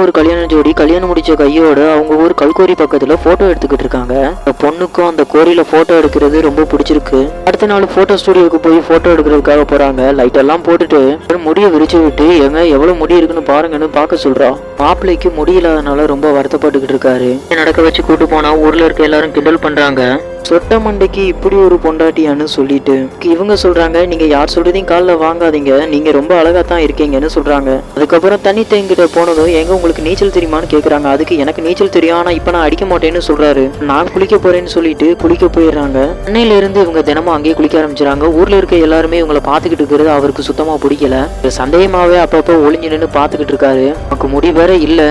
ஒரு கல்யாண ஜோடி கல்யாணம் முடிச்ச கையோட அவங்க ஊர் கல்கோரி பக்கத்துல போட்டோ எடுத்துக்கிட்டு இருக்காங்க. அந்த பொண்ணுக்கும் அந்த கோரியில போட்டோ எடுக்கிறது ரொம்ப பிடிச்சிருக்கு. அடுத்த நாள் போட்டோ ஸ்டுடியோக்கு போய் போட்டோ எடுக்கிறதுக்காக போறாங்க. லைட் எல்லாம் போட்டுட்டு முடிய விரிச்சு விட்டு எங்க எவ்வளவு முடி இருக்குன்னு பாருங்கன்னு பார்க்க சொல்றா. மாப்பிள்ளைக்கு முடியலாதனால ரொம்ப வருத்தப்பட்டுக்கிட்டு இருக்காரு. நடக்க வச்சு கூட்டு போனா ஊர்ல இருக்க எல்லாரும் கிண்டல் பண்றாங்க. சொட்ட மண்டைக்கு இப்படி ஒரு பொண்டாட்டியான்னு சொல்லிட்டு இவங்க சொல்றாங்க, நீங்க யார் சொல்றதையும் காலில் வாங்காதீங்க, நீங்க ரொம்ப அழகா தான் இருக்கீங்கன்னு சொல்றாங்க. அதுக்கப்புறம் தண்ணி தேங்கிட்ட போனதும் எங்க உங்களுக்கு நீச்சல் தெரியுமான்னு கேக்குறாங்க. அதுக்கு எனக்கு நீச்சல் தெரியும், ஆனா இப்ப நான் அடிக்க மாட்டேன்னு சொல்றாரு. நான் குளிக்க போறேன்னு சொல்லிட்டு குளிக்க போயிடுறாங்க. அன்னையில இருந்து இவங்க தினமும் அங்கேயே குளிக்க ஆரம்பிச்சாங்க. ஊர்ல இருக்க எல்லாருமே இவங்களை பாத்துக்கிட்டு இருக்கிறது அவருக்கு சுத்தமா பிடிக்கல. சந்தேகமாவே அப்பப்போ ஒளிஞ்சு நின்று பாத்துக்கிட்டு இருக்காரு. நமக்கு முடி வேற இல்ல,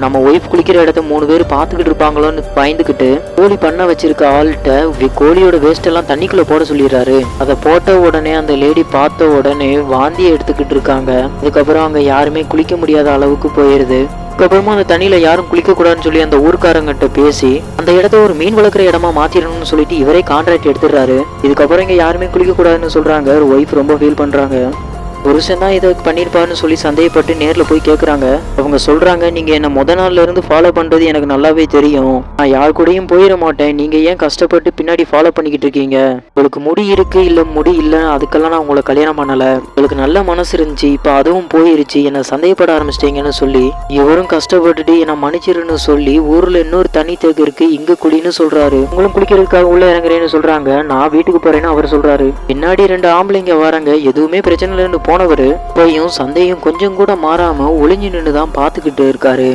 நம்ம ஒய்ஃப் குளிக்கிற இடத்த 3 பேர் பாத்துக்கிட்டு இருப்பாங்களோன்னு பயந்துகிட்டு கோழி பண்ண வச்சிருக்க ஆள்கிட்ட கோழியோட வேஸ்ட் எல்லாம் தண்ணிக்குள்ள போட சொல்லிடுறாரு. அதை போட்ட உடனே அந்த லேடி பார்த்த உடனே வாந்தியை எடுத்துக்கிட்டு இருக்காங்க. அதுக்கப்புறம் அங்க யாருமே குளிக்க முடியாத அளவுக்கு போயிருது. அதுக்கப்புறமா அந்த தண்ணியில யாரும் குளிக்க கூடாதுன்னு சொல்லி அந்த ஊர்க்காரங்கிட்ட பேசி அந்த இடத்த ஒரு மீன் வளர்க்குற இடமா மாத்திரணும்னு சொல்லிட்டு இவரே கான்ட்ராக்ட் எடுத்துடுறாரு. இதுக்கப்புறம் இங்க யாருமே குளிக்க கூடாதுன்னு சொல்றாங்க. ஒய்ஃப் ரொம்ப ஃபீல் பண்றாங்க. புருஷன் தான் இதை பண்ணியிருப்பாருன்னு சொல்லி சந்தேகப்பட்டு நேரில் போய் கேட்குறாங்க. அவங்க சொல்றாங்க, நீங்க என்ன முத நாள்ல இருந்து ஃபாலோ பண்றது எனக்கு நல்லாவே தெரியும், நான் யார் கூடயும் போயிட மாட்டேன், நீங்க ஏன் கஷ்டப்பட்டு பின்னாடி ஃபாலோ பண்ணிக்கிட்டு இருக்கீங்க? உங்களுக்கு முடி இருக்கு இல்ல முடி இல்ல அதுக்கெல்லாம் நான் உங்களை கல்யாணம் பண்ணல, உங்களுக்கு நல்ல மனசு இருந்துச்சு, இப்ப அதுவும் போயிருச்சு, என்ன சந்தேகப்பட ஆரம்பிச்சிட்டீங்கன்னு சொல்லி இவரும் கஷ்டப்பட்டுட்டு என்ன மன்னிச்சிருன்னு சொல்லி ஊர்ல இன்னொரு தண்ணி தேக்கு இருக்கு இங்க குளின்னு சொல்றாரு. உங்களும் குளிக்கிறதுக்காக உள்ள இறங்குறேன்னு சொல்றாங்க. நான் வீட்டுக்கு போறேன்னு அவர் சொல்றாரு. பின்னாடி 2 ஆம்பளைங்க வராங்க. எதுவுமே பிரச்சனை இல்லைன்னு போனவரு போயும் சந்தேகம் கொஞ்சம் கூட மாறாம ஒளிஞ்சு நின்று தான் பாத்துக்கிட்டு இருக்காரு.